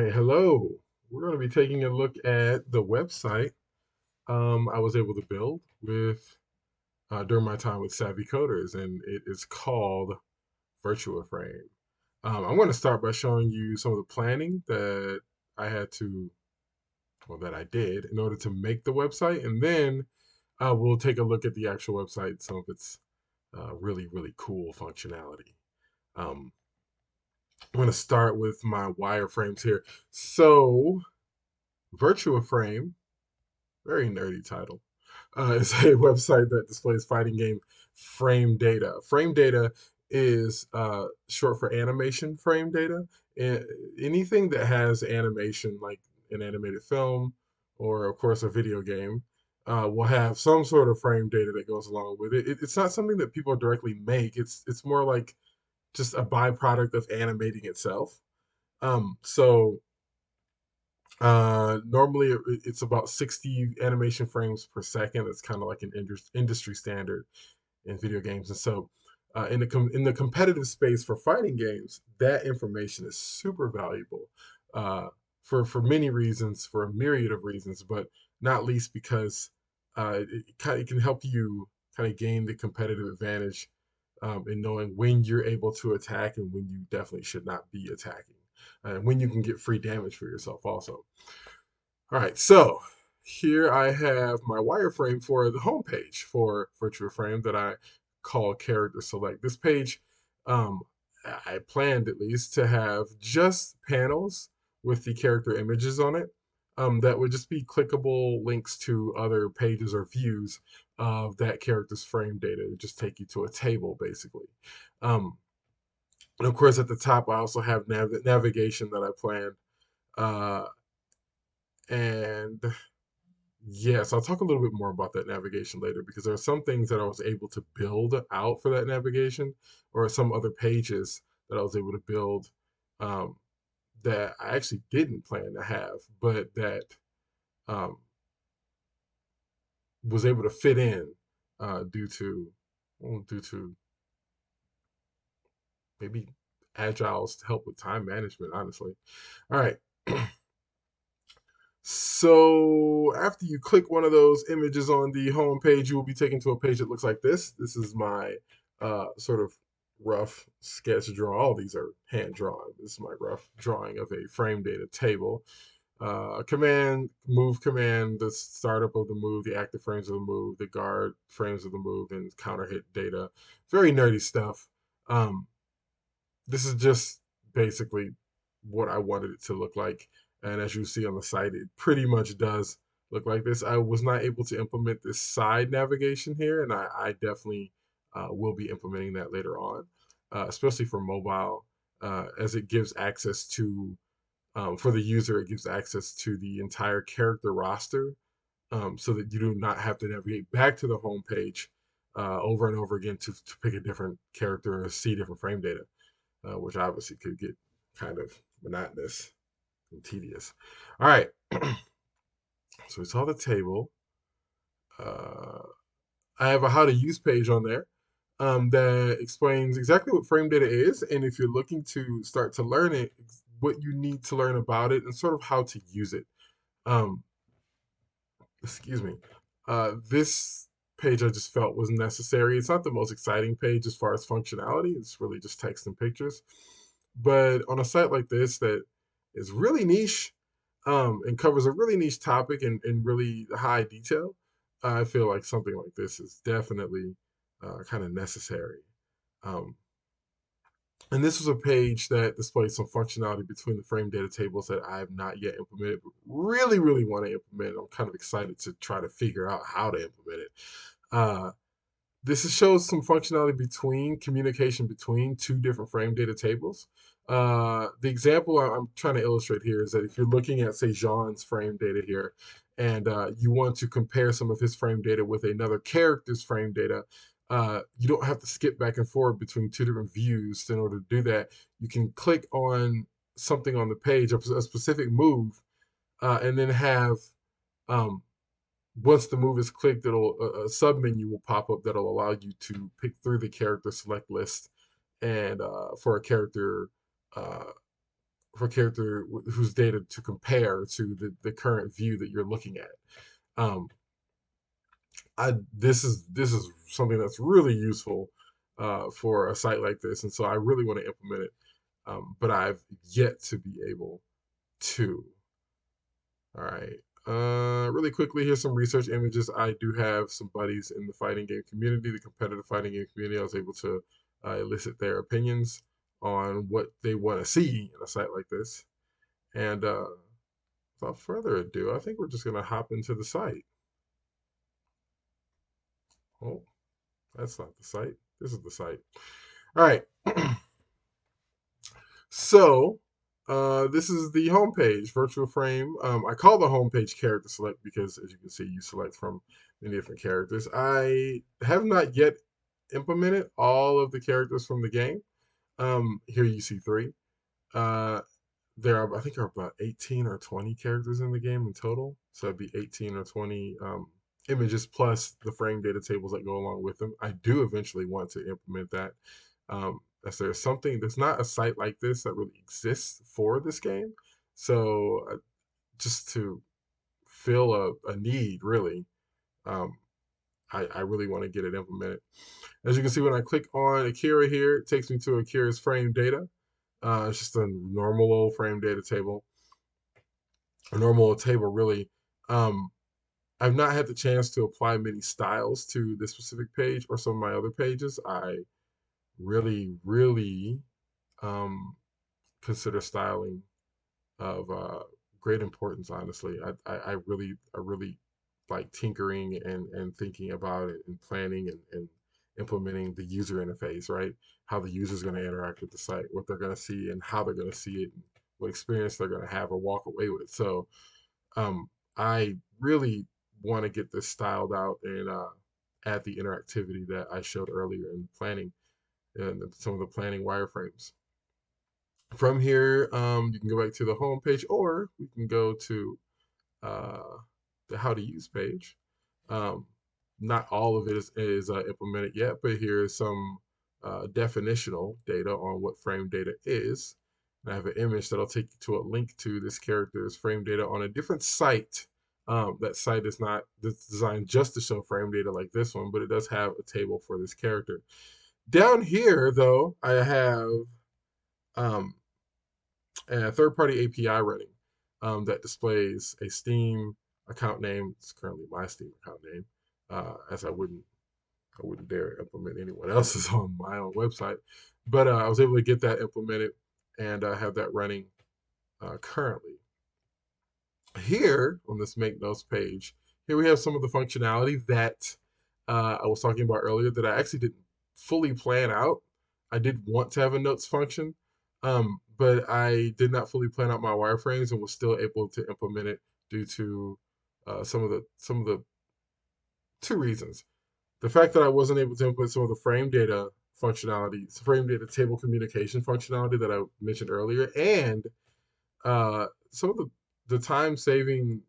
right, hello. We're going to be taking a look at the website I was able to build with during my time with Savvy Coders, and it is called Virtua Frame. I'm going to start by showing you some of the planning that I had to, or that I did, in order to make the website, and then we'll take a look at the actual website, some of its really cool functionality. Um, I'm going to start with my wireframes here. So, Virtua Frame, very nerdy title. It's a website that displays fighting game frame data. Frame data is short for animation frame data. Anything that has animation, like an animated film or, of course, a video game, will have some sort of frame data that goes along with it. It's not something that people directly make. It's more like just a byproduct of animating itself. So normally it's about 60 animation frames per second. It's kind of like an industry standard in video games. And so in the competitive space for fighting games, that information is super valuable uh, for many reasons, for a myriad of reasons, but not least because it can help you kind of gain the competitive advantage in knowing when you're able to attack and when you definitely should not be attacking, and when you can get free damage for yourself also. All right, so here I have my wireframe for the home page for Virtual Frame that I call Character Select. This page, um, I planned at least to have just panels with the character images on it. That would just be clickable links to other pages or views of that character's frame data. It would just take you to a table, basically. Um, and of course, at the top, I also have navigation that I planned. Uh, and Yes, I'll talk a little bit more about that navigation later because there are some things that I was able to build out for that navigation, or some other pages that I was able to build um, that I actually didn't plan to have, but that um, was able to fit in due to due to maybe Agile's help with time management. Honestly, all right. So after you click one of those images on the home page, you will be taken to a page that looks like this. This is my sort of rough sketch drawing. All these are hand drawn. This is my rough drawing of a frame data table. Command, move command, the startup of the move, the active frames of the move, the guard frames of the move, and counter hit data. Very nerdy stuff. Um, this is just basically what I wanted it to look like. And as you see on the site, it pretty much does look like this. I was not able to implement this side navigation here, and I definitely will be implementing that later on, especially for mobile, as it gives access to, for the user, it gives access to the entire character roster, so that you do not have to navigate back to the home page over and over again to pick a different character or see different frame data, which obviously could get kind of monotonous and tedious. All right, so we saw the table. Uh, I have a how to use page on there that explains exactly what frame data is, and if you're looking to start to learn it, what you need to learn about it, and sort of how to use it. Um, excuse me. This page I just felt was necessary. It's not the most exciting page as far as functionality. It's really just text and pictures. But on a site like this that is really niche, and covers a really niche topic in really high detail, I feel like something like this is definitely kind of necessary. Um, and this was a page that displays some functionality between the frame data tables that I have not yet implemented, but really want to implement. I'm kind of excited to try to figure out how to implement it. Uh, this shows some functionality between communication between two different frame data tables. The example I'm trying to illustrate here is that if you're looking at, say, Jean's frame data here, and you want to compare some of his frame data with another character's frame data, you don't have to skip back and forth between two different views in order to do that. You can click on something on the page, a specific move, and then have um, once the move is clicked, it'll a sub menu will pop up that'll allow you to pick through the character select list and for a character uh, for character whose data to compare to the current view that you're looking at. Um, this is something that's really useful for a site like this, and so I really want to implement it, but I've yet to be able to. All right. Really quickly, here's some research images. I do have some buddies in the fighting game community, the competitive fighting game community. I was able to elicit their opinions on what they want to see in a site like this. And without further ado, I think we're just going to hop into the site. Oh, that's not the site. This is the site. All right. So, this is the homepage, virtual frame. I call the homepage character select because, as you can see, you select from many different characters. I have not yet implemented all of the characters from the game. Here you see three. Uh, there are, I think, are about 18 or 20 characters in the game in total. So it'd be 18 or 20 images plus the frame data tables that go along with them. I do eventually want to implement that. As there's something, there's not a site like this that really exists for this game. So just to fill a need, really, um, I really want to get it implemented. As you can see, when I click on Akira here, it takes me to Akira's frame data. It's just a normal old frame data table, a normal table, really. Um, I've not had the chance to apply many styles to this specific page or some of my other pages. I really, really um, consider styling of great importance. Honestly, I really like tinkering and thinking about it and planning and implementing the user interface, right? How the user is going to interact with the site, what they're going to see, and how they're going to see it, and what experience they're going to have or walk away with. So, I really want to get this styled out and add the interactivity that I showed earlier in planning and some of the planning wireframes. From here, you can go back to the home page, or we can go to uh, the how to use page. Um, Not all of it is implemented yet, but here is some definitional data on what frame data is. And I have an image that'll take you to a link to this character's frame data on a different site. That site is not designed just to show frame data like this one, but it does have a table for this character. Down here, though, I have um, a third-party API running that displays a Steam account name. It's currently my Steam account name, as I wouldn't dare implement anyone else's on my own website. But I was able to get that implemented and have that running currently. Here on this Make Notes page, here we have some of the functionality that I was talking about earlier that I actually didn't fully plan out. I did want to have a notes function, but I did not fully plan out my wireframes and was still able to implement it due to some of the two reasons. The fact that I wasn't able to input some of the frame data functionality, frame data table communication functionality that I mentioned earlier, and some of the time saving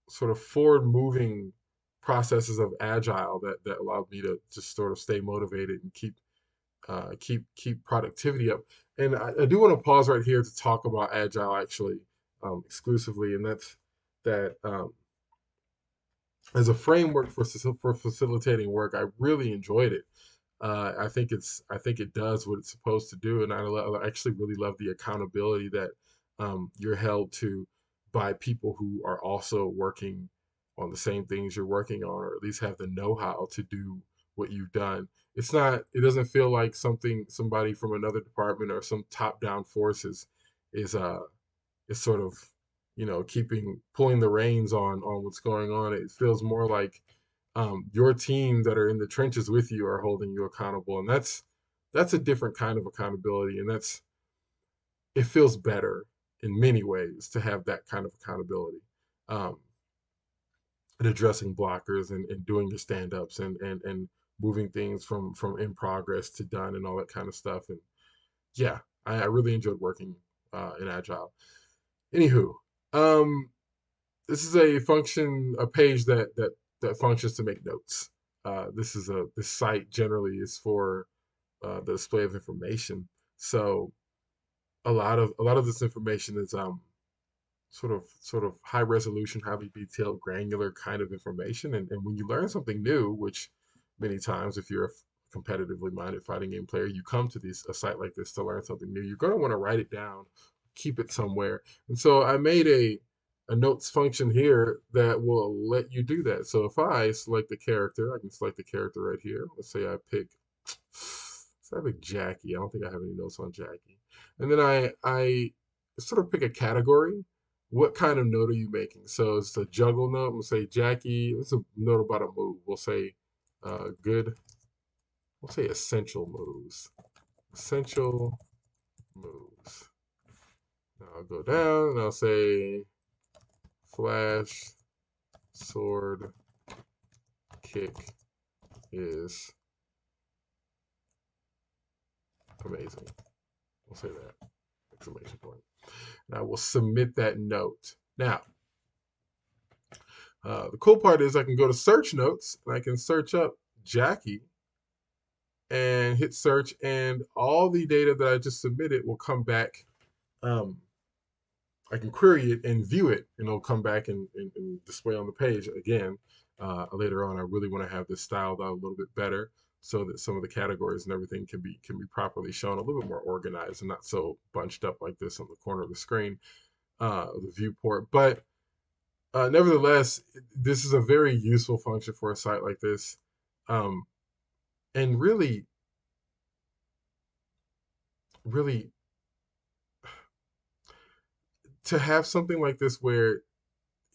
sort of forward moving processes of agile that allowed me to just sort of stay motivated and keep productivity up. And I do want to pause right here to talk about agile actually exclusively, and that's that as a framework for facilitating work, I really enjoyed it. I think it does what it's supposed to do, and I actually really love the accountability that you're held to by people who are also working on the same things you're working on, or at least have the know-how to do what you've done. It's not. It doesn't feel like somebody from another department or some top-down forces is is sort of keeping pulling the reins on what's going on. It feels more like your team that are in the trenches with you are holding you accountable, and that's a different kind of accountability, and that's it feels better in many ways to have that kind of accountability. Um, and addressing blockers and doing your stand-ups and moving things from in progress to done and all that kind of stuff. And yeah, I really enjoyed working in agile. Anywho, um, this is a page that functions to make notes. This site generally is for the display of information. So a lot of this information is sort of high resolution, highly detailed, granular kind of information. And when you learn something new, which many times if you're a competitively minded fighting game player, you come to a site like this to learn something new, you're going to want to write it down, keep it somewhere. And so I made a notes function here that will let you do that. So if I select the character, I can select the character right here. Let's say I pick Jackie. I don't think I have any notes on Jackie. And then I sort of pick a category. What kind of note are you making? So it's a juggle note. We'll say Jackie. It's a note about a move. We'll say good. We'll say essential moves. Essential moves. Now I'll go down and I'll say flash, sword, kick is amazing. We'll say that. Exclamation point. And I will submit that note. Now, the cool part is I can go to search notes and I can search up Jackie and hit search, and all the data that I just submitted will come back. Um, I can query it and view it, and it'll come back and display on the page again. Later on, I really want to have this styled out a little bit better so that some of the categories and everything can be properly shown, a little bit more organized and not so bunched up like this on the corner of the screen, the viewport. But nevertheless, this is a very useful function for a site like this. Um, and really, to have something like this where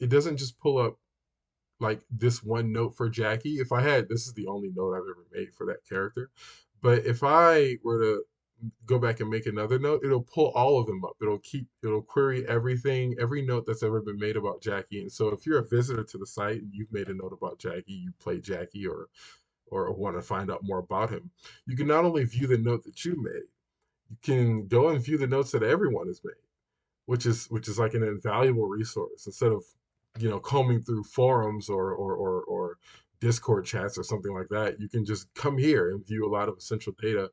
it doesn't just pull up like this one note for Jackie. If I had, this is the only note I've ever made for that character. But if I were to go back and make another note, it'll pull all of them up. It'll query everything, every note that's ever been made about Jackie. And so if you're a visitor to the site and you've made a note about Jackie, you play Jackie or want to find out more about him, you can not only view the note that you made, you can go and view the notes that everyone has made, which is like an invaluable resource instead of combing through forums or Discord chats or something like that. You can just come here and view a lot of essential data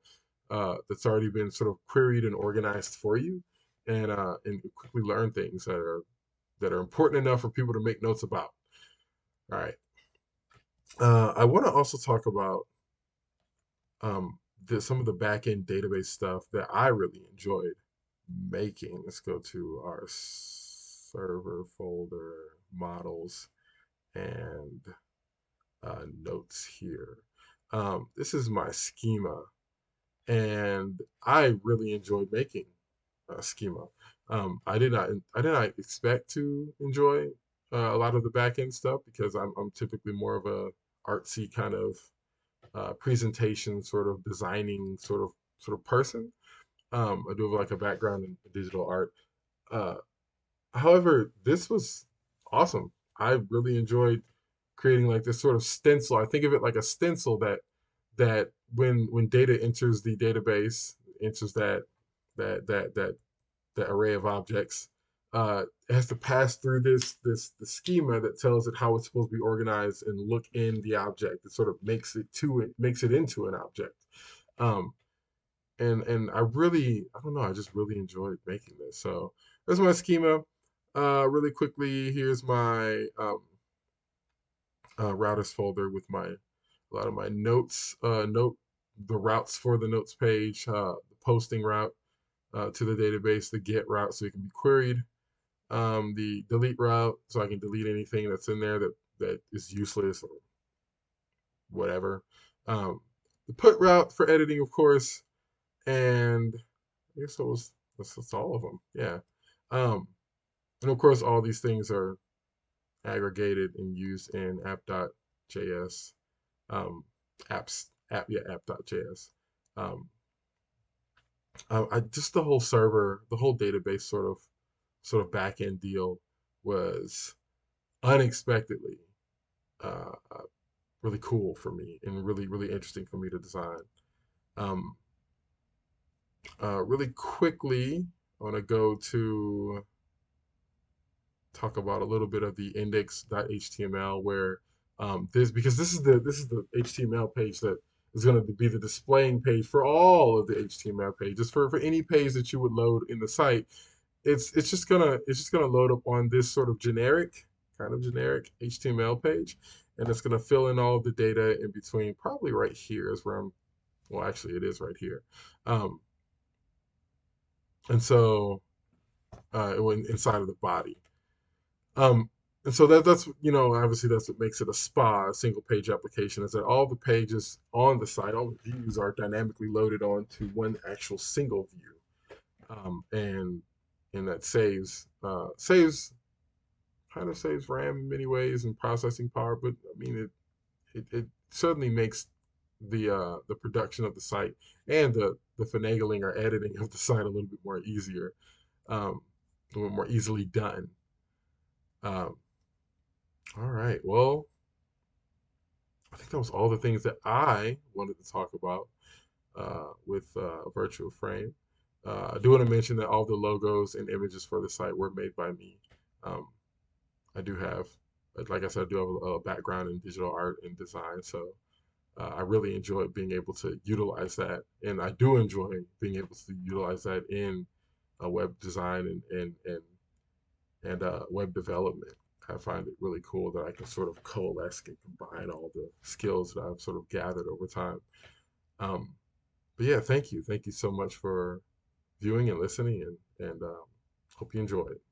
that's already been sort of queried and organized for you, and quickly learn things that are important enough for people to make notes about. All right. I want to also talk about some of the back end database stuff that I really enjoyed making. Let's go to our server folder, models, and notes here. This is my schema, and I really enjoyed making a schema. I did not expect to enjoy a lot of the back end stuff because I'm typically more of a artsy kind of presentation, sort of designing sort of person. I do have like a background in digital art. Uh, However, this was awesome. I really enjoyed creating like this sort of stencil. I think of it like a stencil that when data enters the database, enters that array of objects, it has to pass through this the schema that tells it how it's supposed to be organized and look in the object. It sort of makes it into an object. Um, and I don't know, I just really enjoyed making this. So there's my schema. Really quickly, here's my routers folder with a lot of my notes. Note the routes for the notes page, the posting route to the database, the get route so it can be queried, the delete route so I can delete anything that's in there that is useless or whatever. Um, the put route for editing, of course, and I guess that's all of them. Yeah. Um, and of course, all these things are aggregated and used in app.js, um, app.js. Um, just the whole server, the whole database sort of back end deal was unexpectedly really cool for me and really really interesting for me to design. Um, really quickly, I want to go to talk about a little bit of the index.html where this because this is the HTML page that is going to be the displaying page for all of the HTML pages for any page that you would load in the site. It's just gonna load up on this sort of generic HTML page, and it's gonna fill in all of the data in between. Probably right here is where I'm. Well, actually, it is right here. Um, and so inside of the body. Um, and so that's obviously that's what makes it a SPA, a single page application, is that all the pages on the site, all the views are dynamically loaded onto one actual single view. And that saves RAM in many ways and processing power, but I mean it certainly makes the production of the site and the finagling or editing of the site a little bit more easier, a little more easily done. Um, all right, well, I think that was all the things that I wanted to talk about with Virtual Frame. I do want to mention that all the logos and images for the site were made by me. Um, I do have, like I said, I do have a background in digital art and design, so I really enjoy being able to utilize that, and I do enjoy being able to utilize that in web design and web development. I find it really cool that I can sort of coalesce and combine all the skills that I've sort of gathered over time. Um, but yeah, thank you so much for viewing and listening, and hope you enjoy it.